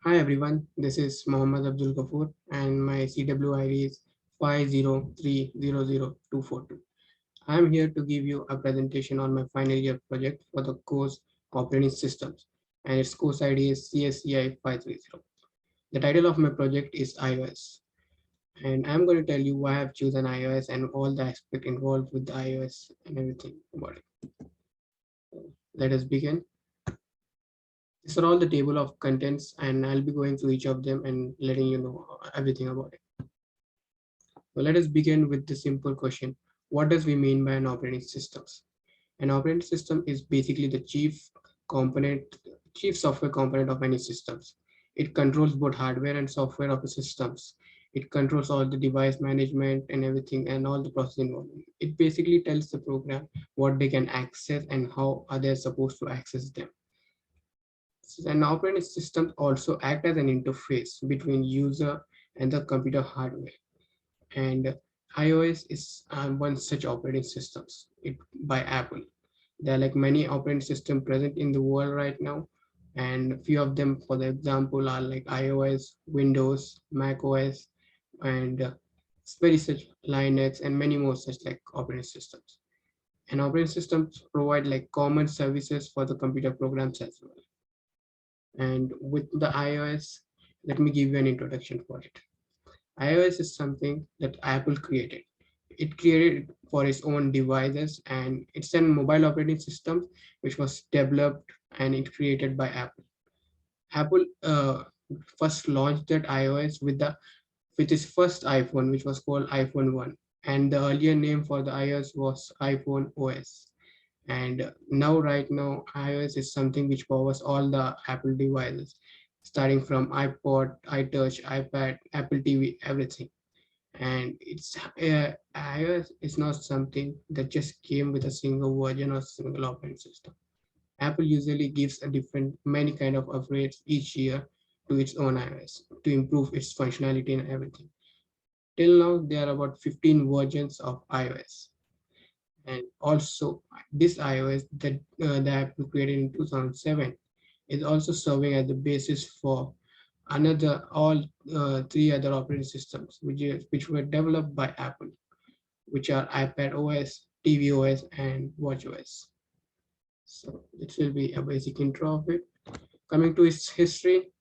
Hi everyone, this is Mohammad Abdul Ghafoor and my CWID is 503000242. I am here to give you a presentation on my final year project for the course Operating Systems and its course ID is CSCI 530. The title of my project is iOS and I'm going to tell you why I've chosen iOS and all the aspect involved with the iOS and everything about it. Let us begin. These are all the table of contents and I'll be going through each of them and letting you know everything about it. So let us begin with the simple question. What does we mean by an operating system? An operating system is basically the component, chief software component of any systems. It controls both hardware and software of the systems. It controls all the device management and everything and all the process involved. It basically tells the program what they can access and how are they supposed to access them. An operating system also act as an interface between user and the computer hardware. And iOS is one such operating systems by Apple. There are like many operating systems present in the world right now, and a few of them, for the example, are like iOS, Windows, Mac OS, and very such Linux, and many more such like operating systems. And operating systems provide like common services for the computer programs as well. And with the iOS, let me give you an introduction for it. iOS is something that Apple created. It created for its own devices and it's a mobile operating system which was developed and it created by Apple. Apple first launched that iOS with its first iPhone, which was called iPhone 1. And the earlier name for the iOS was iPhone OS. And now, right now, iOS is something which powers all the Apple devices, starting from iPod, iTouch, iPad, Apple TV, everything. And it's iOS is not something that just came with a single version or single operating system. Apple usually gives a different many kind of upgrades each year to its own iOS to improve its functionality and everything. Till now, there are about 15 versions of iOS, and also this iOS that the Apple created in 2007 is also serving as the basis for another all three other operating systems which were developed by Apple, which are iPad OS, TV OS, and Watch OS. So this will be a basic intro of it. Coming to its history,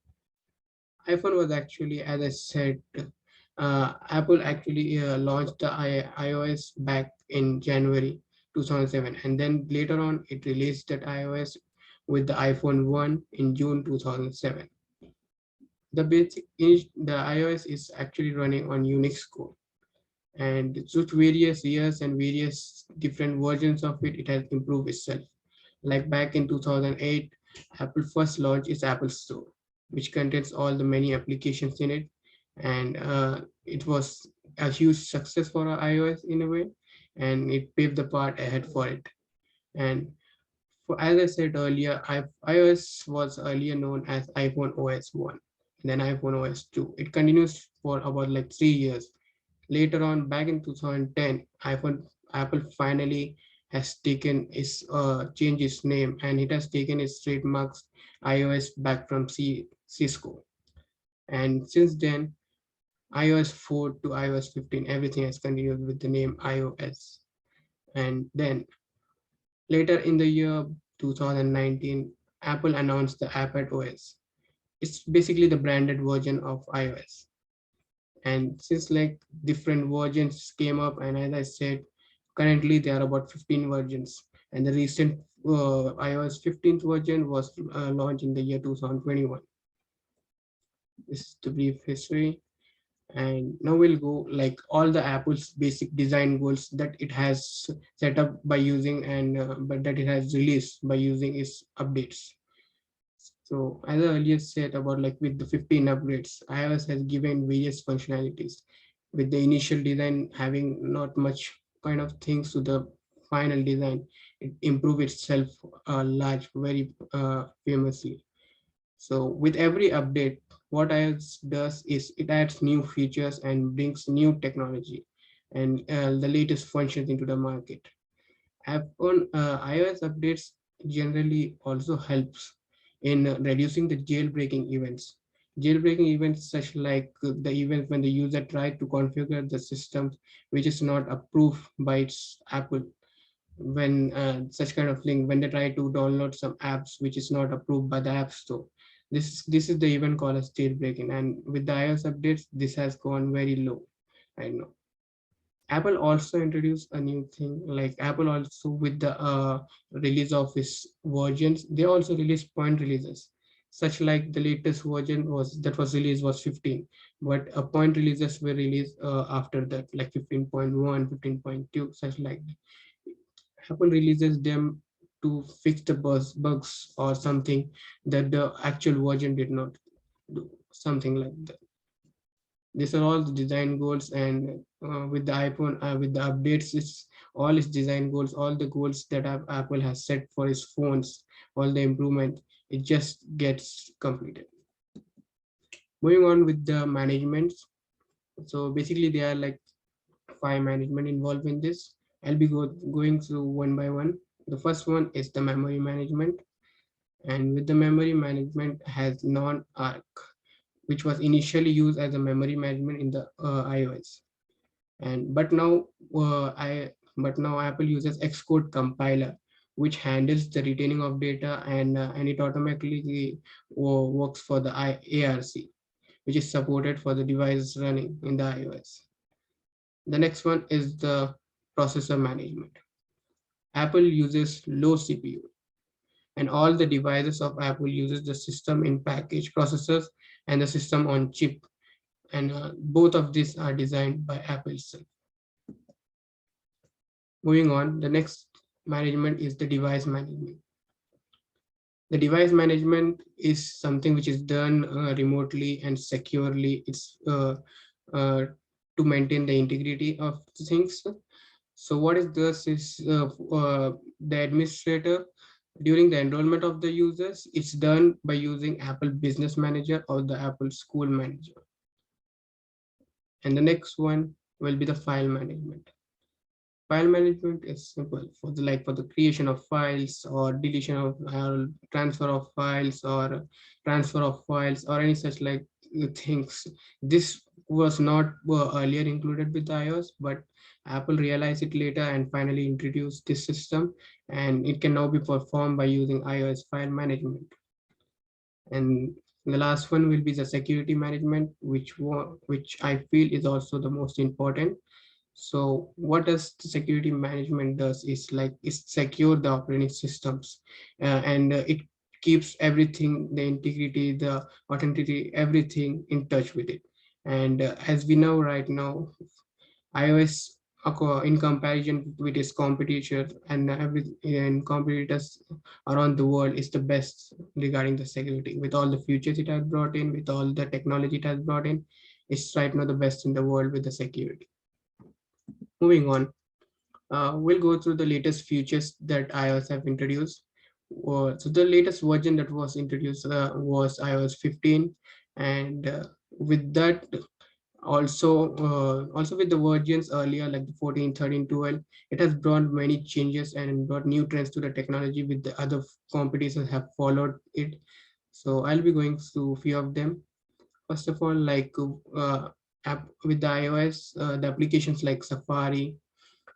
iPhone was actually, as I said, Apple actually launched the iOS back in January 2007, and then later on it released that iOS with the iPhone 1 in June 2007. The iOS is actually running on Unix code, and through various years and various different versions of it, it has improved itself. Like back in 2008, Apple first launched its Apple Store, which contains all the many applications in it, and it was a huge success for iOS in a way, and it paved the path ahead for it. And as I said earlier, iOS was earlier known as iPhone OS 1, and then iPhone OS 2. It continues for about like 3 years. Later on, back in 2010, Apple finally has taken its changed its name and it has taken its trademarks iOS back from Cisco. And since then, iOS 4 to iOS 15, everything has continued with the name iOS. And then later in the year 2019, Apple announced the iPad OS. It's basically the branded version of iOS. And since like different versions came up, and as I said, currently there are about 15 versions, and the recent iOS 15th version was launched in the year 2021. This is the brief history, and now we'll go like all the Apple's basic design goals that it has set up by using and but that it has released by using its updates. So as I earlier said about like with the 15 upgrades, iOS has given various functionalities with the initial design having not much kind of things to the final design. It improved itself large very famously. So with every update, what iOS does is it adds new features and brings new technology and the latest functions into the market. iOS updates generally also helps in reducing the jailbreaking events. Jailbreaking events such like the event when the user tried to configure the system which is not approved by its Apple, when such kind of link when they try to download some apps which is not approved by the App Store. This is the event called as jailbreaking, and with the iOS updates, this has gone very low. I know. Apple also introduced a new thing, like Apple also with the release of its versions, they also released point releases. Such like the latest version was that was released was 15, but point releases were released after that, like 15.1, 15.2, such like Apple releases them to fix the bugs or something that the actual version did not do, something like that. These are all the design goals, and with the iPhone, with the updates, it's all its design goals, all the goals that Apple has set for its phones, all the improvement, it just gets completed. Moving on with the management. So basically, there are like 5 management involved in this. I'll be going through one by one. The first one is the memory management, and with the memory management has non-arc, which was initially used as a memory management in the iOS. And but now Apple uses Xcode compiler, which handles the retaining of data, and it automatically works for the ARC, which is supported for the devices running in the iOS. The next one is the processor management. Apple uses low CPU, and all the devices of Apple uses the system in package processors and the system on chip, and both of these are designed by Apple itself. Moving on, the next management is the device management. The device management is something which is done remotely and securely. It's uh, to maintain the integrity of things. So what is this is the administrator during the enrollment of the users, it's done by using Apple Business Manager or the Apple School Manager. And the next one will be the file management. File management is simple for the like for the creation of files or deletion of transfer of files or transfer of files or any such like things. This was not earlier included with iOS, but Apple realized it later and finally introduced this system, and it can now be performed by using iOS file management. And the last one will be the security management, which I feel is also the most important. So what does the security management does is like it secure the operating systems, and it keeps everything, the integrity, the authenticity, everything in touch with it. And as we know right now, iOS in comparison with its competitor and competitors around the world is the best regarding the security. With all the features it has brought in, with all the technology it has brought in, it's right now the best in the world with the security. Moving on, we'll go through the latest features that iOS have introduced. So the latest version that was introduced was iOS 15, and with that also with the versions earlier like the 14, 13, 12, it has brought many changes and brought new trends to the technology with the other competitors have followed it. So I'll be going through a few of them. First of all, like app with the iOS, the applications like Safari,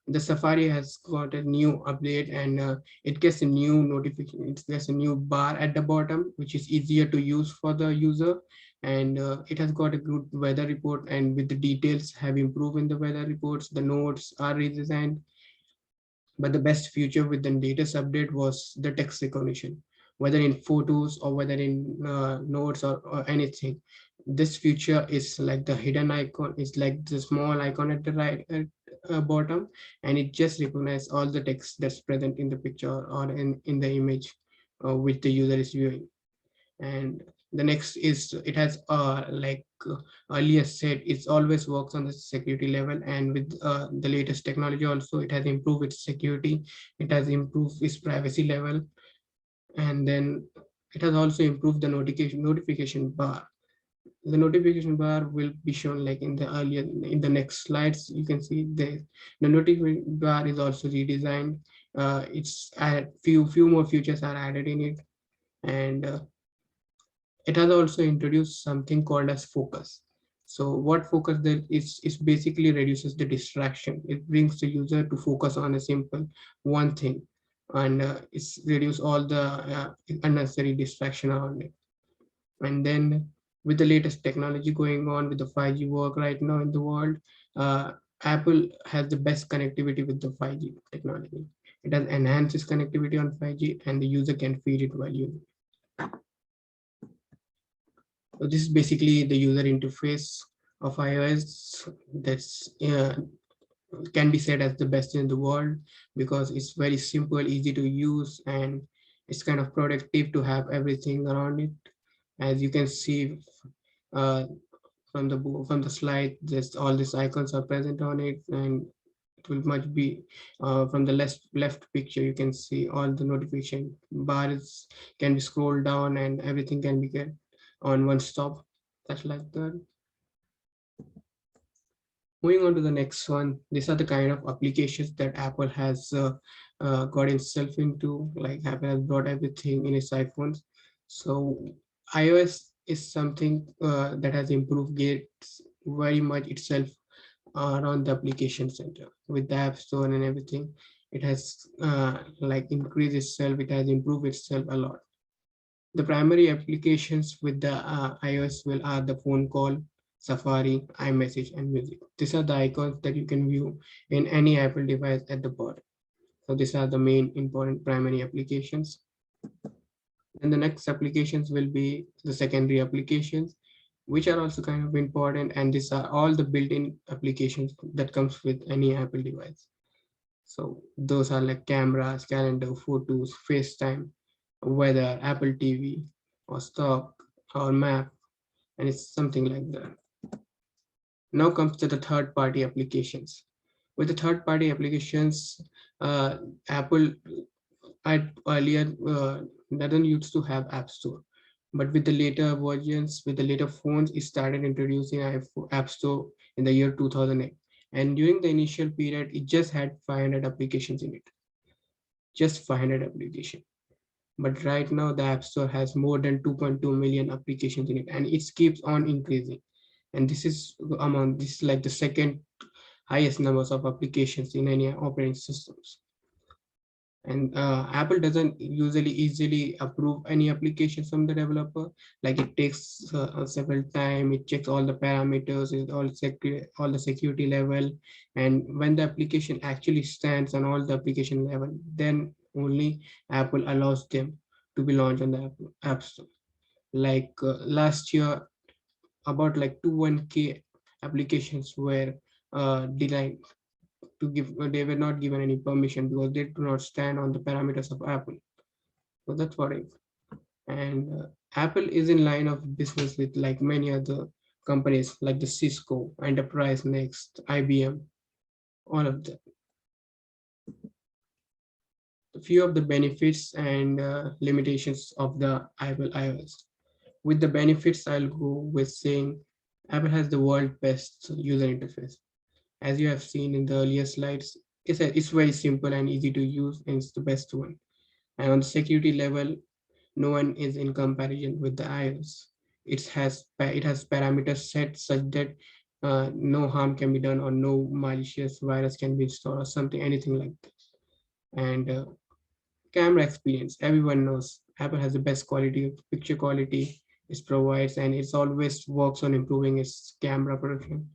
the Safari has got a new update, and it gets a new notification. It gets a new bar at the bottom, which is easier to use for the user. And it has got a good weather report, and with the details have improved in the weather reports. The notes are redesigned, but the best feature with the latest update was the text recognition, whether in photos or whether in notes or anything. This feature is like the hidden icon, it's like the small icon at the right bottom, and it just recognizes all the text that's present in the picture or in the image which the user is viewing. And the next is it has earlier said, it always works on the security level, and with the latest technology also it has improved its security, it has improved its privacy level, and then it has also improved the notification bar. The notification bar will be shown like in the next slides. You can see the notification bar is also redesigned. It's add few more features are added in it, and It has also introduced something called as focus. So what focus there is basically reduces the distraction. It brings the user to focus on a simple one thing, and it's reduce all the unnecessary distraction around it. And then with the latest technology going on with the 5G work right now in the world, uh, Apple has the best connectivity with the 5G technology. It has enhanced its connectivity on 5G, and the user can feed it while using. So this is basically the user interface of iOS. That's can be said as the best in the world because it's very simple, easy to use, and it's kind of productive to have everything around it. As you can see uh, from the slide, there's all these icons are present on it, and it will much be from the left picture. You can see all the notification bars can be scrolled down, and everything can be get on one stop. That's like that. Moving on to the next one, these are the kind of applications that Apple has got itself into. Like Apple has brought everything in its iPhones. So iOS is something that has improved Gates very much itself around the application center with the App Store and everything. It has like increased itself. It has improved itself a lot. The primary applications with the iOS will are the phone call, Safari, iMessage, and music. These are the icons that you can view in any Apple device at the bottom. So these are the main important primary applications. And the next applications will be the secondary applications, which are also kind of important. And these are all the built-in applications that comes with any Apple device. So those are like cameras, calendar, photos, FaceTime, weather, Apple TV, or stock, or map, and it's something like that. Now comes to the third party applications. With the third party applications, Apple earlier doesn't used to have App Store, but with the later versions, with the later phones, it started introducing App Store in the year 2008. And during the initial period, it just had 500 applications in it, just 500 applications. But right now, the App Store has more than 2.2 million applications in it, and it keeps on increasing. And this is like the second highest numbers of applications in any operating systems. And Apple doesn't usually easily approve any applications from the developer. Like it takes several time, it checks all the parameters, all the security level, and when the application actually stands on all the application level, then only Apple allows them to be launched on the App Store. Like last year, about like 21K applications were denied to give. They were not given any permission because they do not stand on the parameters of Apple. So that's what it. And Apple is in line of business with like many other companies like the Cisco, Enterprise Next, IBM, all of them. A few of the benefits and limitations of the Apple iOS. With the benefits, I'll go with saying Apple has the world's best user interface. As you have seen in the earlier slides, it's very simple and easy to use, and it's the best one. And on the security level, no one is in comparison with the iOS. It has parameters set such that no harm can be done or no malicious virus can be installed or something, anything like that. And camera experience, everyone knows Apple has the best quality of picture quality it provides, and it's always works on improving its camera production.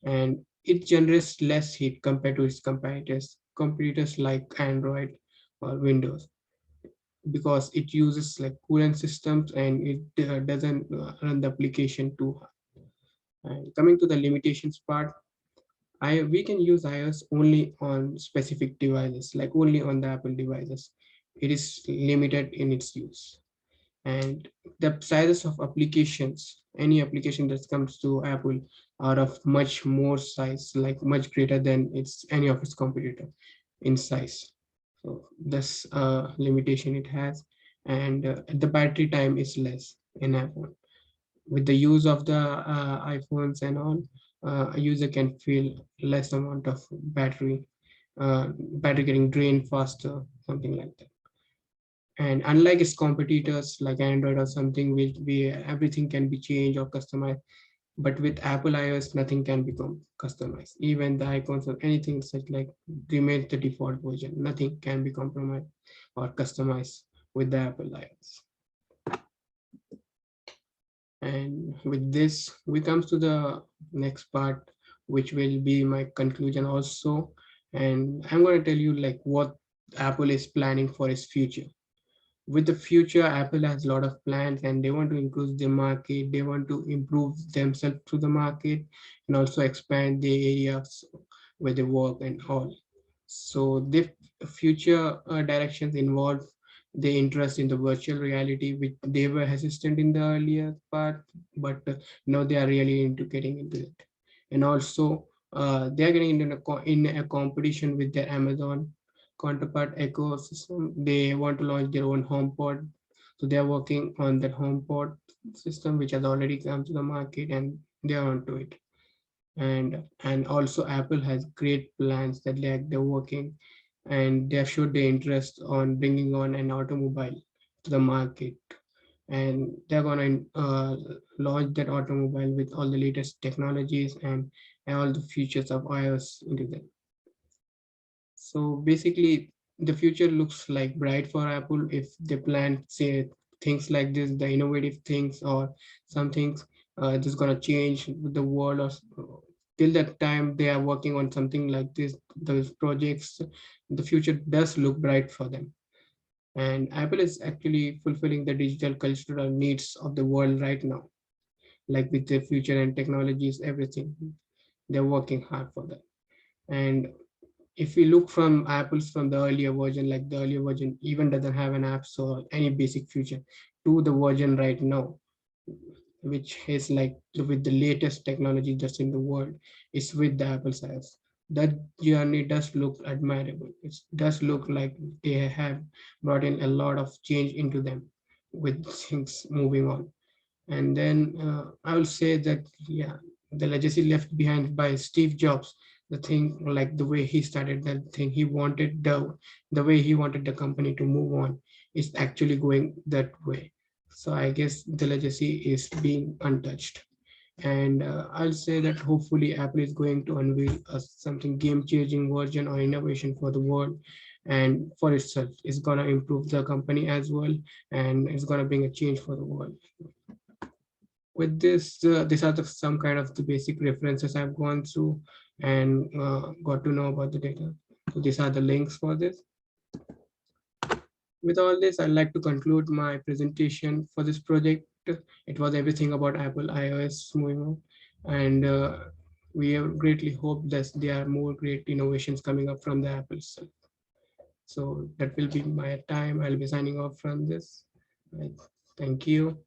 And it generates less heat compared to its competitors like Android or Windows, because it uses like coolant systems and it doesn't run the application too hard. And coming to the limitations part, we can use iOS only on specific devices, like only on the Apple devices. It is limited in its use. And the sizes of applications, any application that comes to Apple are of much more size, like much greater than any of its competitor in size. So this limitation it has. And the battery time is less in iPhone. With the use of the iPhones and all, a user can feel less amount of battery getting drained faster, something like that. And unlike its competitors like Android or something, which we everything can be changed or customized, but with Apple iOS, nothing can become customized. Even the icons or anything such like remains the default version. Nothing can be compromised or customized with the Apple iOS. And with this, we come to the next part, which will be my conclusion also. And I'm going to tell you like what Apple is planning for its future. With the future, Apple has a lot of plans and they want to increase the market. They want to improve themselves to the market and also expand the areas where they work and all. So the future directions involve the interest in the virtual reality, which they were hesitant in the earlier part, but now they are really into getting into it. And also, they are getting into in a competition with their Amazon counterpart ecosystem. They want to launch their own HomePod, so they are working on that HomePod system, which has already come to the market, and they are onto it. And also Apple has great plans that like they're working, and they have showed their interest on bringing on an automobile to the market, and they're gonna launch that automobile with all the latest technologies and all the features of iOS into them. So basically, the future looks like bright for Apple if they plan, say, things like this, the innovative things or some things that's gonna change the world. Or till that time, they are working on something like this. Those projects, the future does look bright for them. And Apple is actually fulfilling the digital cultural needs of the world right now, like with the future and technologies, everything. They're working hard for that. And if we look from Apple's from the earlier version, like the earlier version even doesn't have an app or any basic feature to the version right now, which is like with the latest technology just in the world, is with the Apple size. That journey does look admirable. It does look like they have brought in a lot of change into them with things moving on. And then I will say that, yeah, the legacy left behind by Steve Jobs, the thing like the way he started that thing, he wanted the way he wanted the company to move on is actually going that way. So I guess the legacy is being untouched. And I'll say that hopefully Apple is going to unveil something game-changing version or innovation for the world and for itself. It's gonna improve the company as well, and it's gonna bring a change for the world. With this, these are some kind of the basic references I've gone through and got to know about the data. So these are the links for this. With all this, I'd like to conclude my presentation for this project. It was everything about Apple iOS moving on, and we have greatly hope that there are more great innovations coming up from the Apple side. So that will be my time. I'll be signing off from this. Right. Thank you.